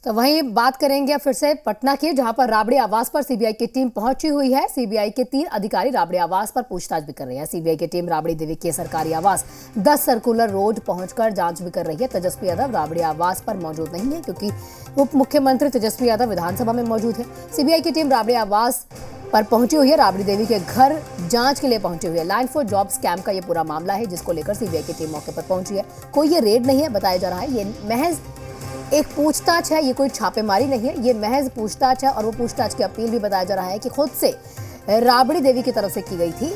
तो वहीं बात करेंगे फिर से पटना की, जहां पर राबड़ी आवास पर सीबीआई की टीम पहुंची हुई है। सीबीआई के 3 अधिकारी राबड़ी आवास पर पूछताछ भी कर रहे हैं। सीबीआई की टीम राबड़ी देवी के सरकारी आवास 10 सर्कुलर रोड पहुंचकर जांच भी कर रही है। तेजस्वी यादव राबड़ी आवास पर मौजूद नहीं है क्योंकि उप मुख्यमंत्री तेजस्वी यादव विधानसभा में मौजूद है। सीबीआई की टीम राबड़ी आवास पर पहुंची हुई है। राबड़ी देवी के घर जांच के लिए पहुंची हुई है। लाइन फॉर जॉब स्कैम का ये पूरा मामला है जिसको लेकर सीबीआई की टीम मौके पर पहुंची है। कोई ये रेड नहीं है बताया जा रहा है, ये महज एक पूछताछ है, ये कोई छापेमारी नहीं है, ये महज पूछताछ है। और वो पूछताछ की अपील भी बताया जा रहा है कि खुद से राबड़ी देवी की तरफ से की गई थी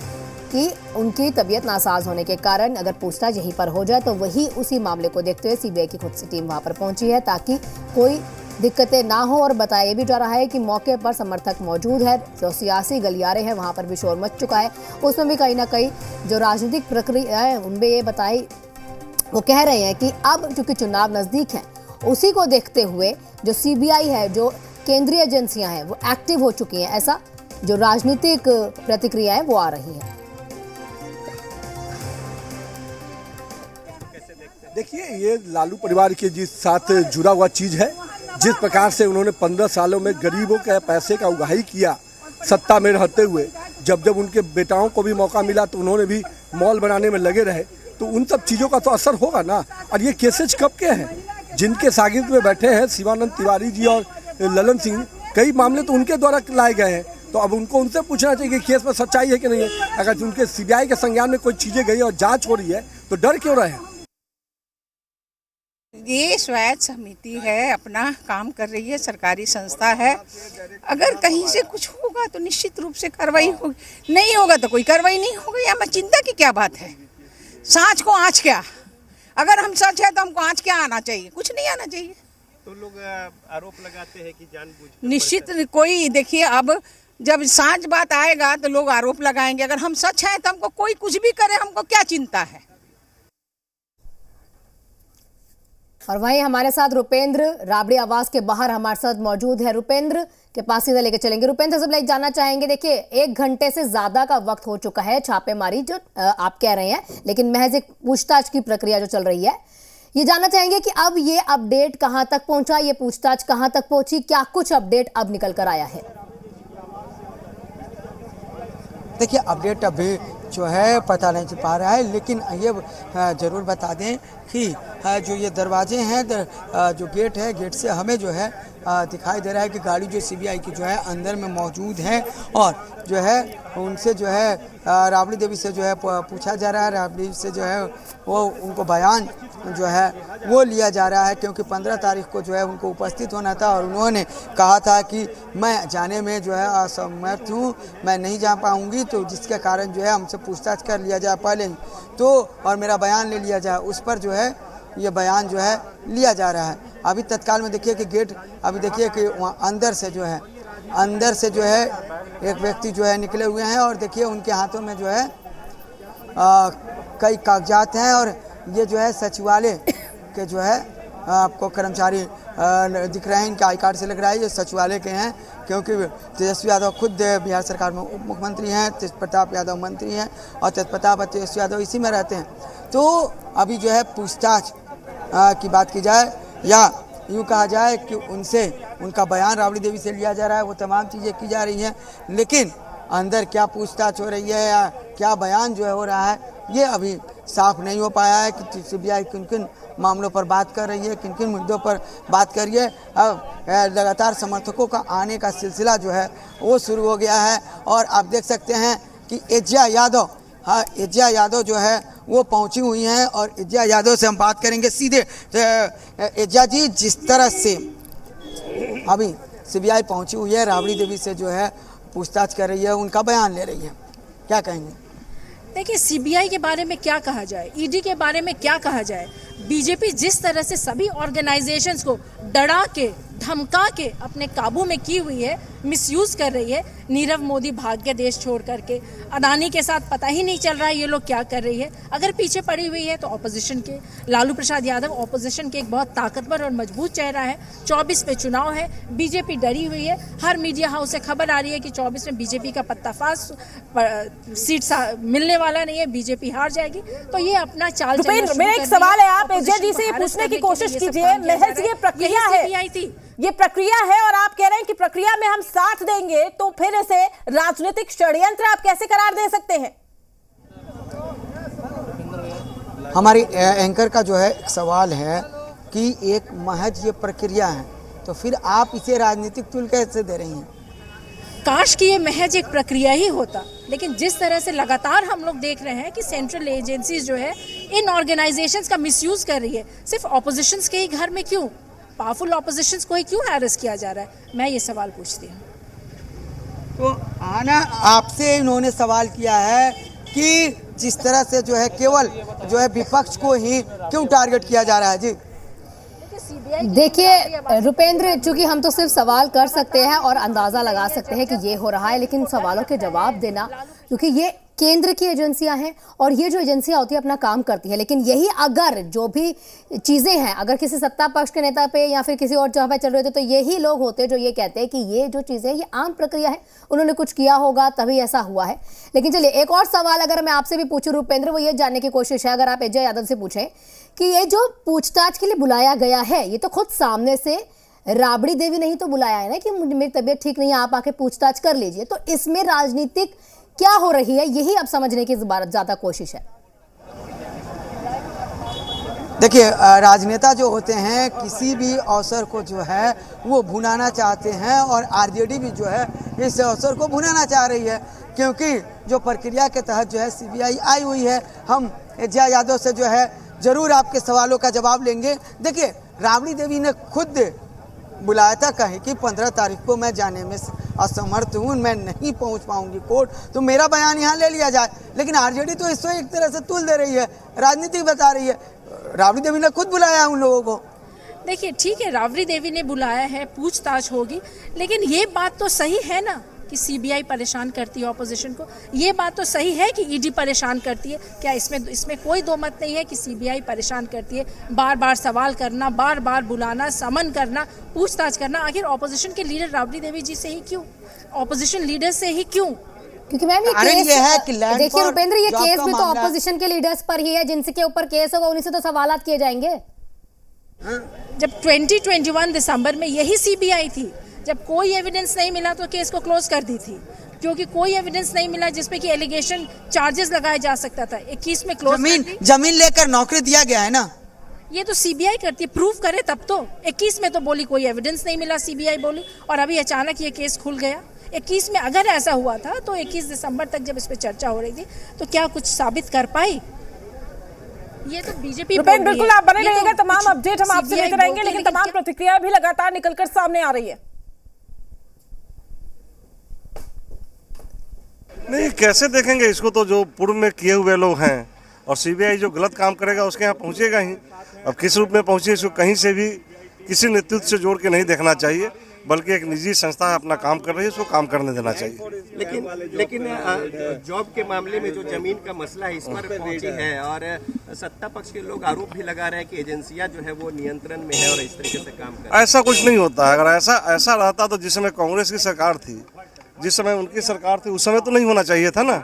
कि उनकी तबीयत नासाज होने के कारण अगर पूछताछ यहीं पर हो जाए तो वही उसी मामले को देखते हुए सीबीआई की खुद से टीम वहां पर पहुंची है ताकि कोई दिक्कतें ना हो। और बताया भी जा रहा है कि मौके पर समर्थक मौजूद है, जो सियासी गलियारे हैं वहां पर भी शोर मच चुका है। उसमें भी कहीं ना कहीं जो राजनीतिक प्रक्रिया है उनमें ये बताई, वो कह रहे हैं कि अब चूंकि चुनाव नजदीक है उसी को देखते हुए जो सीबीआई है, जो केंद्रीय एजेंसियां हैं वो एक्टिव हो चुकी हैं। ऐसा जो राजनीतिक प्रतिक्रियाएं वो आ रही हैं। देखिए, ये लालू परिवार के जिस साथ जुड़ा हुआ चीज है, जिस प्रकार से उन्होंने 15 सालों में गरीबों के पैसे का उगाही किया सत्ता में रहते हुए, जब जब उनके बेटाओं को भी मौका मिला तो उन्होंने भी मॉल बनाने में लगे रहे, तो उन सब चीज़ों का तो असर होगा ना। और ये केसेज कब के हैं? जिनके सागिर्द में बैठे हैं शिवानंद तिवारी जी और ललन सिंह, कई मामले तो उनके द्वारा लाए गए हैं। तो अब उनको उनसे पूछना चाहिए कि केस में सच्चाई है कि नहीं है। अगर उनके सीबीआई के संज्ञान में कोई चीज़ें गई और जांच हो रही है तो डर क्यों रहे हैं? ये स्वायत्त समिति है, अपना काम कर रही है, सरकारी संस्था है। अगर कहीं से कुछ होगा तो निश्चित रूप से कार्रवाई होगी, नहीं होगा तो कोई कार्रवाई नहीं होगी। या चिंता की क्या बात है? सांच को आँच क्या? अगर हम सच है तो हमको आँच क्या आना चाहिए? कुछ नहीं आना चाहिए। तो लोग आरोप लगाते हैं कि जानबूझ निश्चित कोई, देखिए अब जब सांच बात आएगा तो लोग आरोप लगाएंगे। अगर हम सच हैं तो हमको कोई कुछ भी करे, हमको क्या चिंता है? और वहीं हमारे साथ रुपेंद्र राबड़ी आवास के बाहर हमारे साथ मौजूद है। रुपेंद्र के पास सीधा लेकर चलेंगे। रुपेंद्र, सब लाइक जानना चाहेंगे, देखिए 1 घंटे से ज्यादा का वक्त हो चुका है छापेमारी जो आप कह रहे हैं, लेकिन महज एक पूछताछ की प्रक्रिया जो चल रही है, ये जानना चाहेंगे कि अब ये अपडेट कहां तक पहुंचा, ये पूछताछ कहां तक पहुंची, क्या कुछ अपडेट अब निकल कर आया है? देखिए, अपडेट अभी जो है पता नहीं चल पा रहा है, लेकिन ये ज़रूर बता दें कि जो ये दरवाजे हैं, जो गेट है, गेट से हमें जो है दिखाई दे रहा है कि गाड़ी जो सीबीआई की जो है अंदर में मौजूद है। और जो है उनसे जो है राबड़ी देवी से जो है पूछा जा रहा है। राबड़ी से जो है वो उनको बयान जो है वो लिया जा रहा है, क्योंकि 15 तारीख को जो है उनको उपस्थित होना था और उन्होंने कहा था कि मैं जाने में जो है असमर्थ हूँ, मैं नहीं जा पाऊँगी, तो जिसके कारण जो है हमसे पूछताछ कर लिया जाए पहले ही तो, और मेरा बयान ले लिया जाए। उस पर जो है ये बयान जो है लिया जा रहा है। अभी तत्काल में देखिए कि गेट, अभी देखिए कि वहाँ अंदर से जो है एक व्यक्ति जो है निकले हुए हैं और देखिए उनके हाथों में जो है कई कागजात हैं। और ये जो है सचिवालय के जो है आपको कर्मचारी दिख रहे हैं, इनके आई कार्ड से लग रहा है ये सचिवालय के हैं, क्योंकि तेजस्वी यादव खुद बिहार सरकार में उप मुख्यमंत्री हैं, तेज प्रताप यादव मंत्री हैं और तेज प्रताप और तेजस्वी यादव इसी में रहते हैं। तो अभी जो है पूछताछ की बात की जाए या यूँ कहा जाए कि उनसे उनका बयान राबड़ी देवी से लिया जा रहा है, वो तमाम चीज़ें की जा रही हैं, लेकिन अंदर क्या पूछताछ हो रही है या क्या बयान जो है हो रहा है, ये अभी साफ नहीं हो पाया है कि सीबीआई किन किन मामलों पर बात कर रही है, किन किन मुद्दों पर बात कर रही है। अब लगातार समर्थकों का आने का सिलसिला जो है वो शुरू हो गया है। और आप देख सकते हैं कि एजिया यादव जो है वो पहुंची हुई हैं और एजिया यादव से हम बात करेंगे सीधे। एजिया जी, जिस तरह से अभी सीबीआई पहुंची हुई है, राबड़ी देवी से जो है पूछताछ कर रही है, उनका बयान ले रही है, क्या कहेंगे? देखिए, सीबीआई के बारे में क्या कहा जाए, ईडी के बारे में क्या कहा जाए। बीजेपी जिस तरह से सभी ऑर्गेनाइजेशंस को डरा के धमका के अपने काबू में की हुई है, मिसयूज कर रही है। नीरव मोदी भाग के देश छोड़ करके, अदानी के साथ पता ही नहीं चल रहा है ये लोग क्या कर रही है। अगर पीछे पड़ी हुई है तो ऑपोजिशन के लालू प्रसाद यादव ऑपोजिशन के एक बहुत ताकतवर और मजबूत चेहरा है। 24 पे चुनाव है, बीजेपी डरी हुई है। हर मीडिया हाउस से खबर आ रही है कि 24 में बीजेपी का पत्ताफाश सीट मिलने वाला नहीं है, बीजेपी हार जाएगी। तो ये अपना चाल मेरा एक सवाल है, आप एजे जी से पूछने की कोशिश कीजिए, महज ये प्रक्रिया है, ये प्रक्रिया है और आप कह रहे हैं कि प्रक्रिया में हम साथ देंगे, तो फिर इसे राजनीतिक षड्यंत्र आप कैसे करार दे सकते हैं? हमारी एंकर का जो है एक सवाल है कि एक महज ये प्रक्रिया है, तो फिर आप इसे राजनीतिक तुल कैसे दे रही हैं? काश कि ये महज एक प्रक्रिया ही होता, लेकिन जिस तरह से लगातार हम लोग देख रहे हैं कि सेंट्रल एजेंसीज जो है इन ऑर्गेनाइजेशंस का मिसयूज कर रही है। सिर्फ ऑपोजिशंस के ही घर में क्यों, पावरफुल ऑपोजिशंस को ही क्यों हैरेस किया जा रहा है, मैं ये सवाल पूछती हूँ। तो आना आपसे इन्होंने सवाल किया है कि जिस तरह से जो है केवल जो है विपक्ष को ही क्यों टारगेट किया जा रहा है। जी देखिए रुपेंद्र, चूंकि हम तो सिर्फ सवाल कर सकते हैं और अंदाजा लगा सकते हैं कि ये हो रहा है, लेकिन सवालों के जवाब देना, क्योंकि ये केंद्र की एजेंसियां हैं और ये जो एजेंसियां होती है अपना काम करती है, लेकिन यही अगर जो भी चीजें हैं अगर किसी सत्ता पक्ष के नेता पे या फिर किसी और जगह पे चल रहे थे, तो यही लोग होते जो ये कहते हैं कि ये जो चीजें ये आम प्रक्रिया है, उन्होंने कुछ किया होगा तभी ऐसा हुआ है। लेकिन चलिए एक और सवाल अगर मैं आपसे भी पूछूं रुपेंद्र, वो ये जानने की कोशिश है, अगर आप अजय यादव से पूछें कि ये जो पूछताछ के लिए बुलाया गया है, ये तो खुद सामने से राबड़ी देवी ने ही तो बुलाया है ना कि मेरी तबीयत ठीक नहीं है, आप आके पूछताछ कर लीजिए, तो इसमें राजनीतिक क्या हो रही है, यही अब समझने की ज्यादा कोशिश है। देखिए राजनेता जो होते हैं किसी भी अवसर को जो है वो भुनाना चाहते हैं, और आरजेडी भी जो है इस अवसर को भुनाना चाह रही है, क्योंकि जो प्रक्रिया के तहत जो है सीबीआई आई हुई है। हम अजय यादव से जो है जरूर आपके सवालों का जवाब लेंगे। देखिए राबड़ी देवी ने खुद बुलाया था, कहे कि 15 तारीख को मैं जाने में असमर्थ हूँ, मैं नहीं पहुँच पाऊँगी कोर्ट, तो मेरा बयान यहाँ ले लिया जाए। लेकिन आरजेडी तो इसको एक तरह से तुल दे रही है, राजनीति बता रही है। राबड़ी देवी ने खुद बुलाया उन लोगों को। देखिए ठीक है, राबड़ी देवी ने बुलाया है, पूछताछ होगी, लेकिन ये बात तो सही है ना कि सीबीआई परेशान करती है ऑपोजिशन को। ये बात तो सही है कि ईडी परेशान करती है, क्या इसमें कोई दो मत नहीं है कि सीबीआई परेशान करती है। बार बार सवाल करना, बार बार बुलाना, समन करना, पूछताछ करना, आखिर ऑपोजिशन के लीडर राबड़ी देवी जी से ही क्यों, ऑपोजिशन लीडर से ही क्यों? क्योंकि मैम ये केस, देखिए रुपेंद्र, ये केस भी तो ऑपोजिशन के लीडर्स पर ही है, जिनके ऊपर केस होगा उन्हीं से तो सवालात किए जाएंगे। जब 2021 दिसंबर में यही सीबीआई थी, जब कोई एविडेंस नहीं मिला तो केस को क्लोज कर दी थी, क्योंकि कोई एविडेंस नहीं मिला जिसपे कि एलिगेशन चार्जेस लगाया जा सकता था। 21 में क्लोज जमीन लेकर नौकरी दिया गया है ना, ये तो सीबीआई करती है, प्रूफ करे तब तो। 21 में तो बोली कोई एविडेंस नहीं मिला, सीबीआई बोली, और अभी अचानक ये केस खुल गया। 21 में अगर ऐसा हुआ था तो 21 दिसंबर तक जब इस पे चर्चा हो रही थी तो क्या कुछ साबित कर पाई? ये तो बीजेपी बिल्कुल आप बने रहिएगा, तमाम अपडेट हम आपसे लेते रहेंगे, लेकिन तमाम प्रतिक्रिया भी लगातार निकलकर सामने आ रही है। नहीं, कैसे देखेंगे इसको, तो जो पूर्व में किए हुए लोग हैं, और सीबीआई जो गलत काम करेगा उसके यहाँ पहुँचेगा ही। अब किस रूप में पहुँचे इसको कहीं से भी किसी नेतृत्व से जोड़ के नहीं देखना चाहिए, बल्कि एक निजी संस्था अपना काम कर रही है, उसको काम करने देना चाहिए। लेकिन जॉब के मामले में जो जमीन का मसला है, इस पर पहुंची है, और सत्ता पक्ष के लोग आरोप भी लगा रहे हैं कि एजेंसियां जो है वो नियंत्रण में है और इस तरीके से काम कर रही है। ऐसा कुछ नहीं होता है। अगर ऐसा रहता तो जिस समय कांग्रेस की सरकार थी, जिस समय उनकी सरकार थी, उस समय तो नहीं होना चाहिए था ना।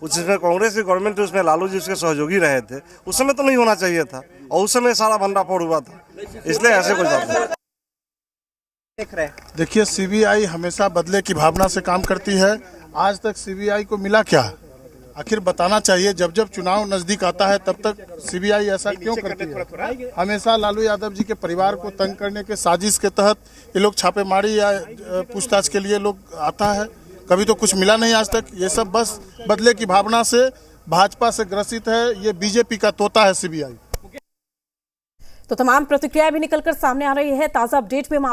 उस समय कांग्रेस की गवर्नमेंट थी, उसमें लालू जी उसके सहयोगी रहे थे, उस समय तो नहीं होना चाहिए था, और उस समय सारा भंडाफोड़ हुआ था, इसलिए ऐसे कुछ बात नहीं। देखिए सीबीआई हमेशा बदले की भावना से काम करती है। आज तक सीबीआई को मिला क्या, आखिर बताना चाहिए। जब जब चुनाव नजदीक आता है तब तक सीबीआई ऐसा क्यों करती है? हमेशा लालू यादव जी के परिवार को तंग करने के साजिश के तहत ये लोग छापेमारी या पूछताछ के लिए लोग आता है, कभी तो कुछ मिला नहीं आज तक। ये सब बस बदले की भावना से भाजपा से ग्रसित है, ये बीजेपी का तोता है सीबीआई। तो तमाम प्रतिक्रिया भी निकलकर सामने आ रही है। ताजा अपडेट में हम